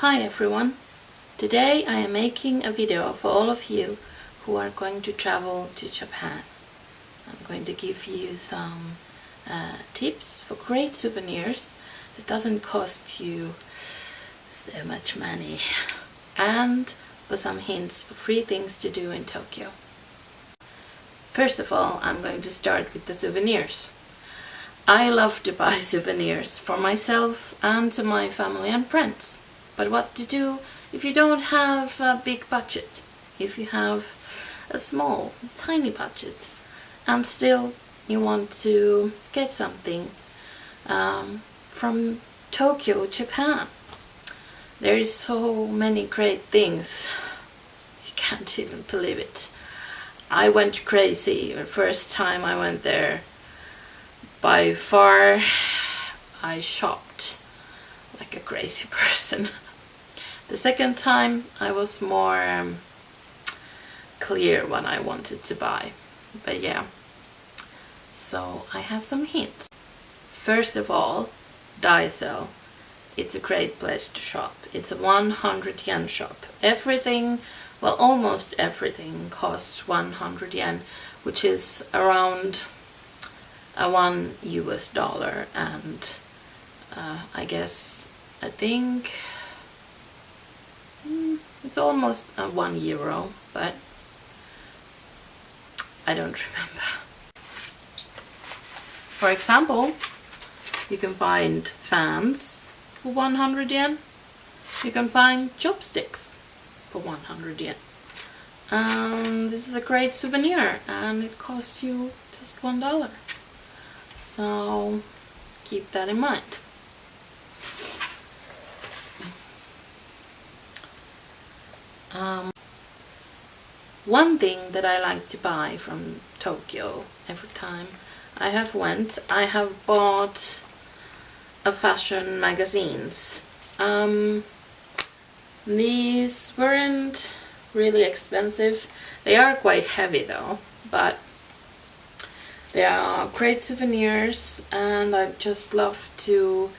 Hi everyone! Today I am making a video for all of you who are going to travel to Japan. I'm going to give you some tips for great souvenirs that doesn't cost you so much money, and for some hints for free things to do in Tokyo. First of all, I'm going to start with the souvenirs. I love to buy souvenirs for myself and to my family and friends. But what to do if you don't have a big budget? If you have a small, tiny budget and still you want to get something from Tokyo, Japan. There is so many great things. You can't even believe it. I went crazy the first time I went there. By far, I shopped like a crazy person. The second time I was more clear what I wanted to buy. But yeah, so I have some hints. First of all, Daiso. It's a great place to shop. It's a 100 yen shop. Everything, well, almost everything costs 100 yen, which is around $1 US, and I think it's almost €1, but I don't remember. For example, you can find fans for 100 yen. You can find chopsticks for 100 yen. This is a great souvenir and it costs you just $1. So keep that in mind. One thing that I like to buy from Tokyo every time I have bought a fashion magazines. These weren't really expensive. They are quite heavy though, but they are great souvenirs and I just love to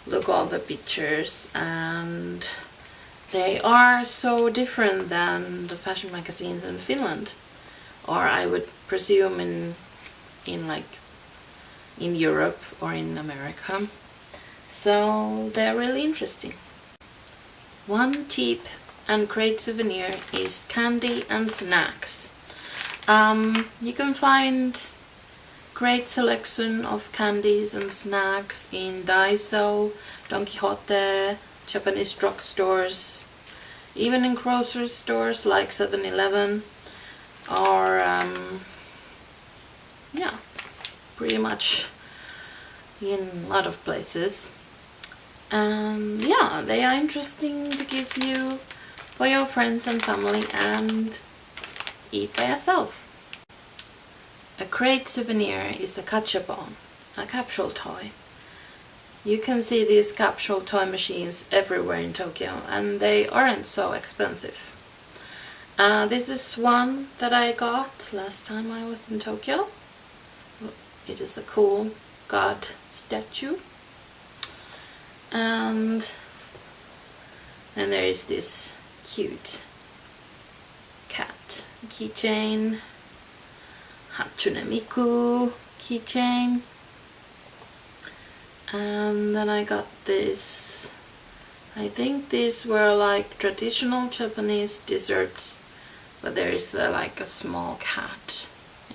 look all the pictures, and they are so different than the fashion magazines in Finland, or I would presume in Europe or in America. So they're really interesting. One cheap and great souvenir is candy and snacks. You can find great selection of candies and snacks in Daiso, Don Quixote, Japanese drugstores, even in grocery stores like 7-Eleven, or yeah, pretty much in a lot of places. And yeah, they are interesting to give you for your friends and family and eat by yourself. A great souvenir is a gachapon, a capsule toy. You can see these capsule toy machines everywhere in Tokyo, and they aren't so expensive. This is one that I got last time I was in Tokyo. It is a cool god statue. And then there is this cute cat keychain, Hatsune Miku keychain. And then I got this, I think these were like traditional Japanese desserts, but there is like a small cat,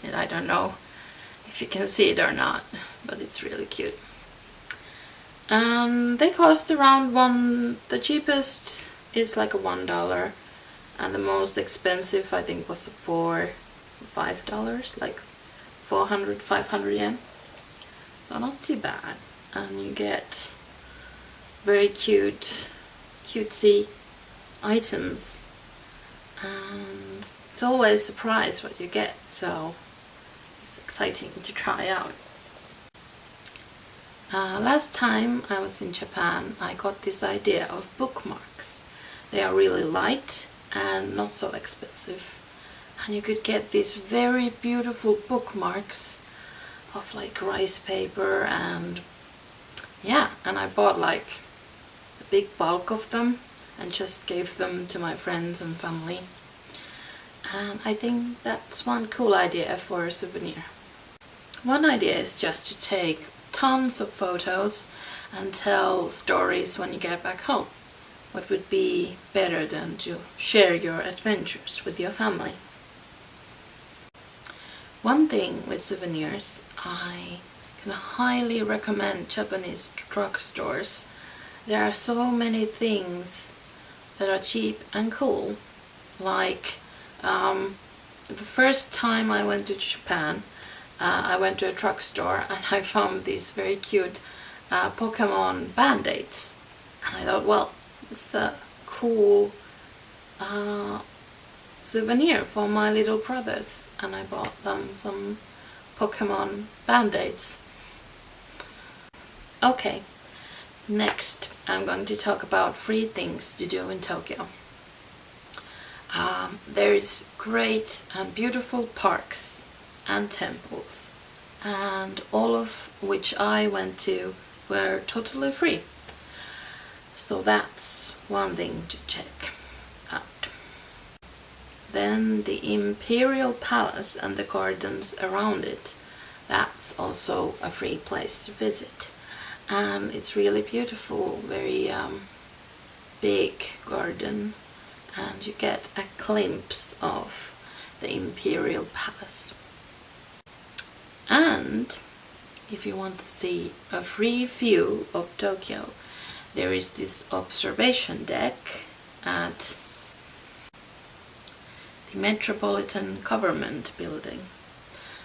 and I don't know if you can see it or not, but it's really cute. And they cost around the cheapest is like a $1, and the most expensive I think was $5, like 400-500 yen. So not too bad. And you get very cutesy items, and it's always a surprise what you get, so it's exciting to try out. Last time I was in Japan, I got this idea of bookmarks. They are really light and not so expensive, and you could get these very beautiful bookmarks of like rice paper, and yeah, and I bought like a big bulk of them, and just gave them to my friends and family. And I think that's one cool idea for a souvenir. One idea is just to take tons of photos and tell stories when you get back home. What would be better than to share your adventures with your family? One thing with souvenirs, I can highly recommend Japanese drugstores. There are so many things that are cheap and cool. Like the first time I went to Japan, I went to a drugstore and I found these very cute Pokemon band-aids. And I thought, well, it's a cool souvenir for my little brothers. And I bought them some Pokemon band-aids. Okay, next I'm going to talk about 3 things to do in Tokyo. There's great and beautiful parks and temples, and all of which I went to were totally free. So that's one thing to check out. Then the Imperial Palace and the gardens around it, that's also a free place to visit. And it's really beautiful, very big garden, and you get a glimpse of the Imperial Palace. And if you want to see a free view of Tokyo, there is this observation deck at the Metropolitan Government Building.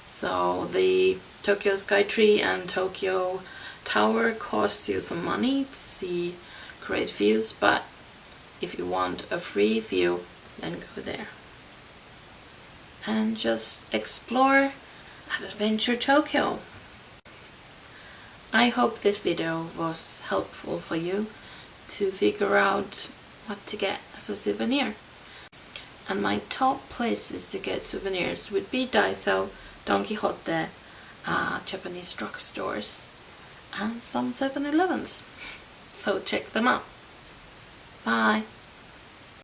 So the Tokyo Skytree and Tokyo Tower costs you some money to see great views, but if you want a free view, then go there. And just explore at Adventure Tokyo. I hope this video was helpful for you to figure out what to get as a souvenir. And my top places to get souvenirs would be Daiso, Don Quixote, Japanese drugstores, and some 7-Elevens. So check them out. Bye!